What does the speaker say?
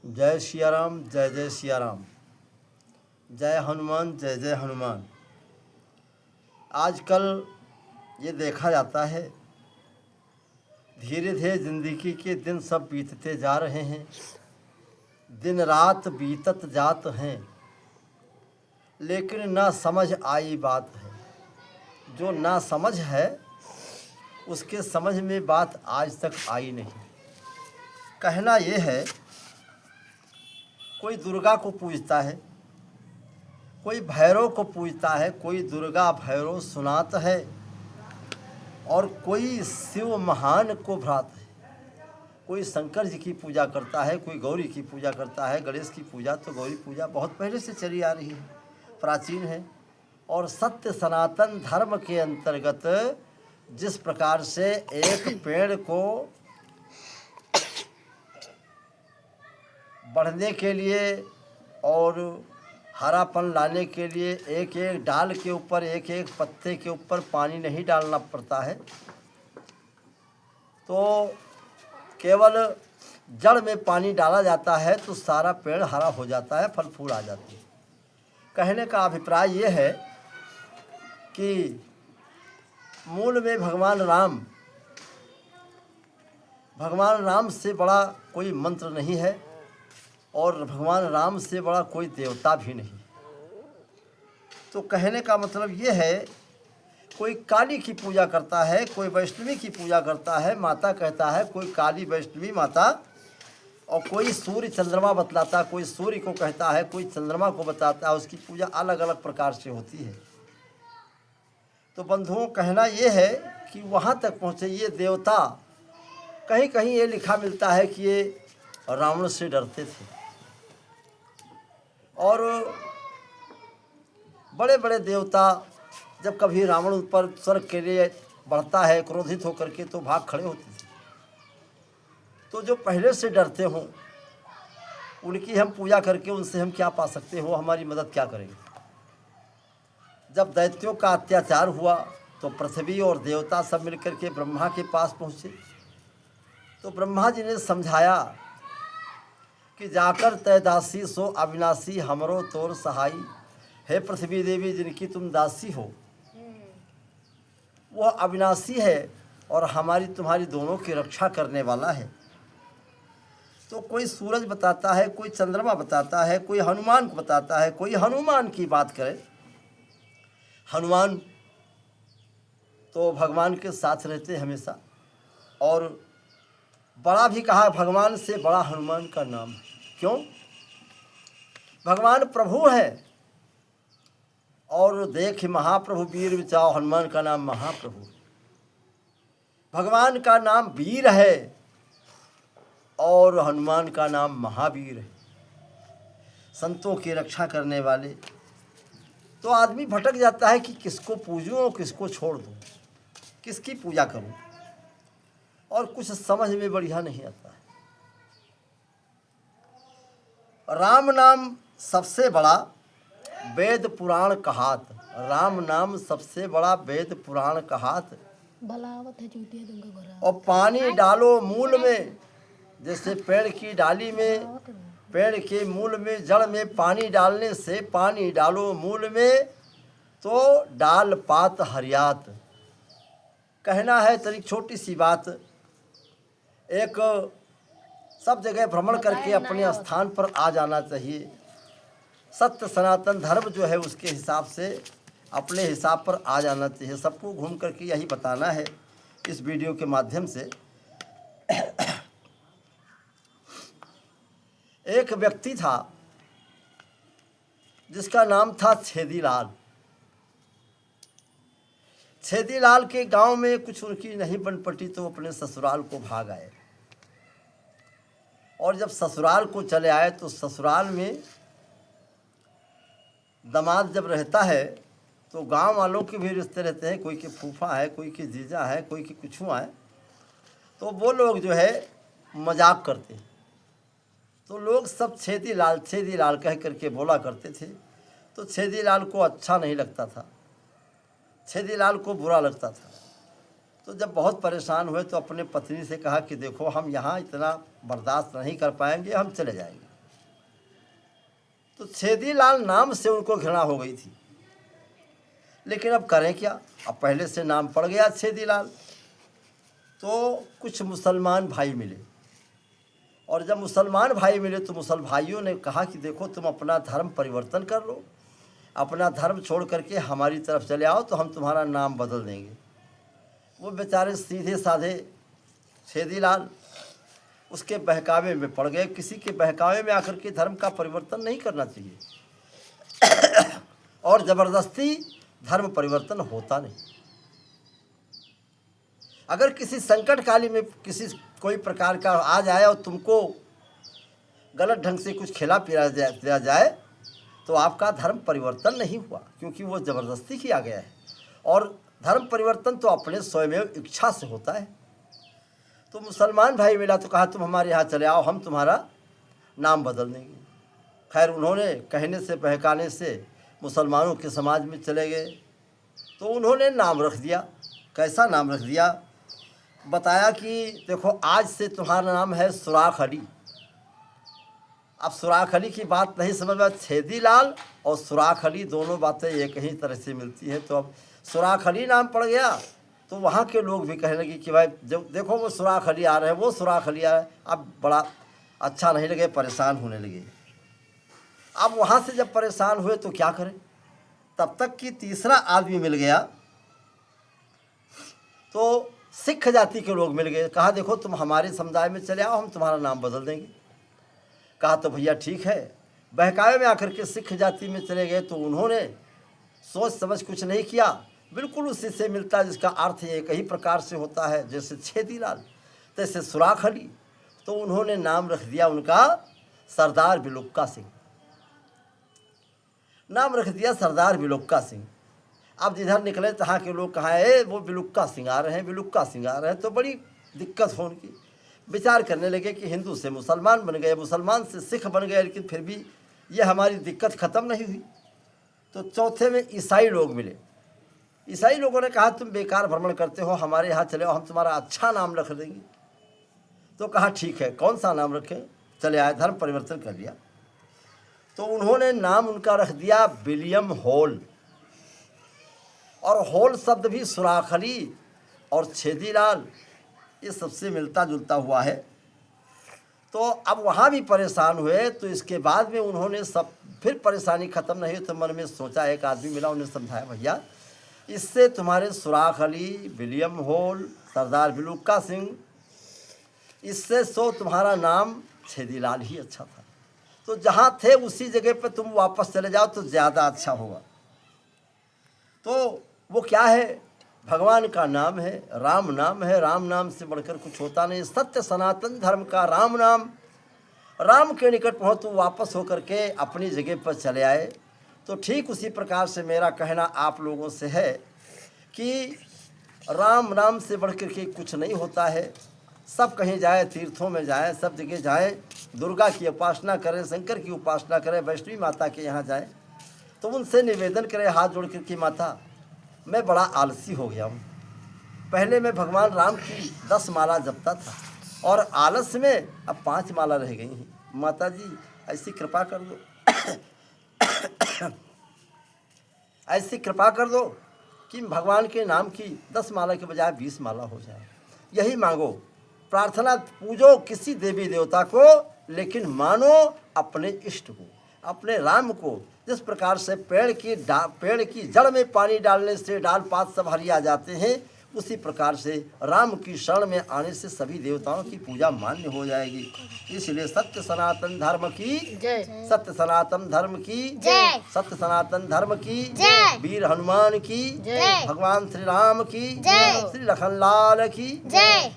जय सिया राम, जय जय सिया राम। जय हनुमान, जय जय हनुमान। आजकल ये देखा जाता है धीरे धीरे ज़िंदगी के दिन सब बीतते जा रहे हैं, दिन रात बीतत जात हैं, लेकिन ना समझ आई बात है। जो ना समझ है उसके समझ में बात आज तक आई नहीं। कहना ये है, कोई दुर्गा को पूजता है, कोई भैरव को पूजता है, कोई दुर्गा भैरव सुनात है और कोई शिव महान को भ्रात है। कोई शंकर जी की पूजा करता है, कोई गौरी की पूजा करता है। गणेश की पूजा तो गौरी पूजा बहुत पहले से चली आ रही है, प्राचीन है। और सत्य सनातन धर्म के अंतर्गत जिस प्रकार से एक पेड़ को बढ़ने के लिए और हरापन लाने के लिए एक एक डाल के ऊपर, एक एक पत्ते के ऊपर पानी नहीं डालना पड़ता है, तो केवल जड़ में पानी डाला जाता है तो सारा पेड़ हरा हो जाता है, फल फूल आ जाते हैं। कहने का अभिप्राय ये है कि मूल में भगवान राम से बड़ा कोई मंत्र नहीं है और भगवान राम से बड़ा कोई देवता भी नहीं। तो कहने का मतलब ये है, कोई काली की पूजा करता है, कोई वैष्णवी की पूजा करता है, माता कहता है कोई काली वैष्णवी माता, और कोई सूर्य चंद्रमा बतलाता, कोई सूर्य को कहता है, कोई चंद्रमा को बताता है। उसकी पूजा अलग अलग प्रकार से होती है। तो बंधुओं, कहना ये है कि वहाँ तक पहुँचे ये देवता। कहीं कहीं ये लिखा मिलता है कि ये रावण से डरते थे और बड़े बड़े देवता जब कभी रावण पर स्वर्ग के लिए बढ़ता है क्रोधित होकर के तो भाग खड़े होते थे। तो जो पहले से डरते हों उनकी हम पूजा करके उनसे हम क्या पा सकते हो, हमारी मदद क्या करेंगे। जब दैत्यों का अत्याचार हुआ तो पृथ्वी और देवता सब मिलकर के ब्रह्मा के पास पहुँचे। तो ब्रह्मा जी ने समझाया कि जाकर तय दासी सो अविनाशी हमरो तोर सहाई। हे पृथ्वी देवी जिनकी तुम दासी हो, वह अविनाशी है और हमारी तुम्हारी दोनों की रक्षा करने वाला है। तो कोई सूरज बताता है, कोई चंद्रमा बताता है, कोई हनुमान को बताता है, कोई हनुमान की बात करे। हनुमान तो भगवान के साथ रहते हमेशा, और बड़ा भी कहा भगवान से बड़ा हनुमान का नाम है। क्यों? भगवान प्रभु है और देख महाप्रभु वीर विचाओ, हनुमान का नाम महाप्रभु। भगवान का नाम वीर है और हनुमान का नाम महावीर है, संतों की रक्षा करने वाले। तो आदमी भटक जाता है कि किसको पूजूं और किसको छोड़ दूं, किसकी पूजा करूं, और कुछ समझ में बढ़िया नहीं आता है। राम नाम सबसे बड़ा वेद पुराण कहात, राम नाम सबसे बड़ा वेद पुराण कहात। भलावत है चूतिया तुमका घोरा। और पानी डालो मूल में, जैसे पेड़ की डाली में, पेड़ के मूल में, जड़ में पानी डालने से, पानी डालो मूल में तो डाल पात हरियात। कहना है तरी छोटी सी बात, एक सब जगह भ्रमण करके अपने स्थान पर आ जाना चाहिए। सत्य सनातन धर्म जो है उसके हिसाब से अपने हिसाब पर आ जाना चाहिए। सबको घूम करके यही बताना है इस वीडियो के माध्यम से। एक व्यक्ति था जिसका नाम था छेदीलाल। छेदीलाल के गांव में कुछ उनकी नहीं बन पटी तो अपने ससुराल को भाग आए, और जब ससुराल को चले आए तो ससुराल में दामाद जब रहता है तो गांव वालों के भी रिश्ते रहते हैं, कोई के फूफा है, कोई के जीजा है, कोई के कुछ है। तो वो लोग जो है मजाक करते हैं, तो लोग सब छेदीलाल छेदीलाल कह करके बोला करते थे। तो छेदीलाल को अच्छा नहीं लगता था, छेदीलाल को बुरा लगता था। तो जब बहुत परेशान हुए तो अपने पत्नी से कहा कि देखो हम यहाँ इतना बर्दाश्त नहीं कर पाएंगे, हम चले जाएंगे। तो छेदीलाल नाम से उनको घृणा हो गई थी। लेकिन अब करें क्या, अब पहले से नाम पड़ गया छेदीलाल। तो कुछ मुसलमान भाई मिले, और जब मुसलमान भाई मिले तो मुसल भाइयों ने कहा कि देखो तुम अपना धर्म परिवर्तन कर लो, अपना धर्म छोड़ करके हमारी तरफ चले आओ तो हम तुम्हारा नाम बदल देंगे। वो बेचारे सीधे साधे छेदीलाल उसके बहकावे में पड़ गए। किसी के बहकावे में आकर के धर्म का परिवर्तन नहीं करना चाहिए और ज़बरदस्ती धर्म परिवर्तन होता नहीं। अगर किसी संकट काली में किसी कोई प्रकार का आ जाए और तुमको गलत ढंग से कुछ खिला दिया जाए तो आपका धर्म परिवर्तन नहीं हुआ, क्योंकि वो ज़बरदस्ती किया गया है। और धर्म परिवर्तन तो अपने स्वयं इच्छा से होता है। तो मुसलमान भाई मिला तो कहा तुम हमारे यहाँ चले आओ, हम तुम्हारा नाम बदल देंगे। खैर उन्होंने कहने से बहकाने से मुसलमानों के समाज में चले गए। तो उन्होंने नाम रख दिया। कैसा नाम रख दिया, बताया कि देखो आज से तुम्हारा नाम है सुराख अली। अब सुराख अली की बात नहीं समझ में, छेदीलाल और सुराख अली दोनों बातें एक ही तरह से मिलती है। तो अब सुराख अली नाम पड़ गया तो वहाँ के लोग भी कहने लगे कि भाई जब देखो वो सुराख अली आ रहे हैं, वो सुराख अली आ रहे हैं। अब बड़ा अच्छा नहीं लगे, परेशान होने लगे। अब वहाँ से जब परेशान हुए तो क्या करें, तब तक कि तीसरा आदमी मिल गया। तो सिख जाति के लोग मिल गए। कहा देखो तुम हमारे समुदाय में चले आओ, हम तुम्हारा नाम बदल देंगे। कहा तो भैया ठीक है। बहकावे में आकर के सिख जाति में चले गए। तो उन्होंने सोच समझ कुछ नहीं किया, बिल्कुल उसी से मिलता जिसका अर्थ एक ही प्रकार से होता है, जैसे छेदीलाल तैसे सुराख अली। तो उन्होंने नाम रख दिया उनका सरदार बिलुक्का सिंह। नाम रख दिया सरदार बिलुक्का सिंह। अब जिधर निकले तहाँ के लोग कहाँ है, वो बिलुक्का सिंह आ रहे हैं, बिलुक्का सिंह आ रहे हैं। तो बड़ी दिक्कत हो उनकी। विचार करने लगे कि हिंदू से मुसलमान बन गए, मुसलमान से सिख बन गए, लेकिन फिर भी ये हमारी दिक्कत ख़त्म नहीं हुई। तो चौथे में ईसाई लोग मिले। ईसाई लोगों ने कहा तुम बेकार भ्रमण करते हो, हमारे यहाँ चले आओ, हम तुम्हारा अच्छा नाम रख देंगे। तो कहा ठीक है, कौन सा नाम रखें। चले आए, धर्म परिवर्तन कर लिया। तो उन्होंने नाम उनका रख दिया विलियम हॉल। और हॉल शब्द भी सुराख अली और छेदीलाल ये सबसे मिलता जुलता हुआ है। तो अब वहाँ भी परेशान हुए। तो इसके बाद में उन्होंने सब फिर परेशानी ख़त्म नहीं हुई तो मन में सोचा, एक आदमी मिला, उन्हें समझाया भैया इससे तुम्हारे सुराख अली, विलियम हॉल, सरदार बिलुक्का सिंह, इससे सो तुम्हारा नाम छेदीलाल ही अच्छा था। तो जहाँ थे उसी जगह पे तुम वापस चले जाओ तो ज़्यादा अच्छा होगा। तो वो क्या है, भगवान का नाम है, राम नाम है। राम नाम से बढ़कर कुछ होता नहीं। सत्य सनातन धर्म का राम नाम। राम के निकट पहुँच तो वापस होकर के अपनी जगह पर चले आए। तो ठीक उसी प्रकार से मेरा कहना आप लोगों से है कि राम नाम से बढ़कर के कुछ नहीं होता है। सब कहीं जाए, तीर्थों में जाए, सब जगह जाए, दुर्गा की उपासना करें, शंकर की उपासना करें, वैष्णवी माता के यहाँ जाएं, तो उनसे निवेदन करें हाथ जोड़ कर कि माता मैं बड़ा आलसी हो गया हूँ। पहले मैं भगवान राम की 10 माला जपता था और आलस में अब 5 माला रह गई हैं। माता जी ऐसी कृपा कर दो ऐसी कृपा कर दो कि भगवान के नाम की 10 माला के बजाय 20 माला हो जाए। यही मांगो, प्रार्थना पूजो किसी देवी देवता को, लेकिन मानो अपने इष्ट को, अपने राम को। जिस प्रकार से पेड़ की जड़ में पानी डालने से डाल पात सब हरिया जाते हैं, उसी प्रकार से राम की शरण में आने से सभी देवताओं की पूजा मान्य हो जाएगी। इसलिए सत्य सनातन धर्म की जय, सत्य सनातन धर्म की जय, सत्य सनातन धर्म की जय, वीर हनुमान की जय, भगवान श्री राम की जय, श्री लखनलाल की जय।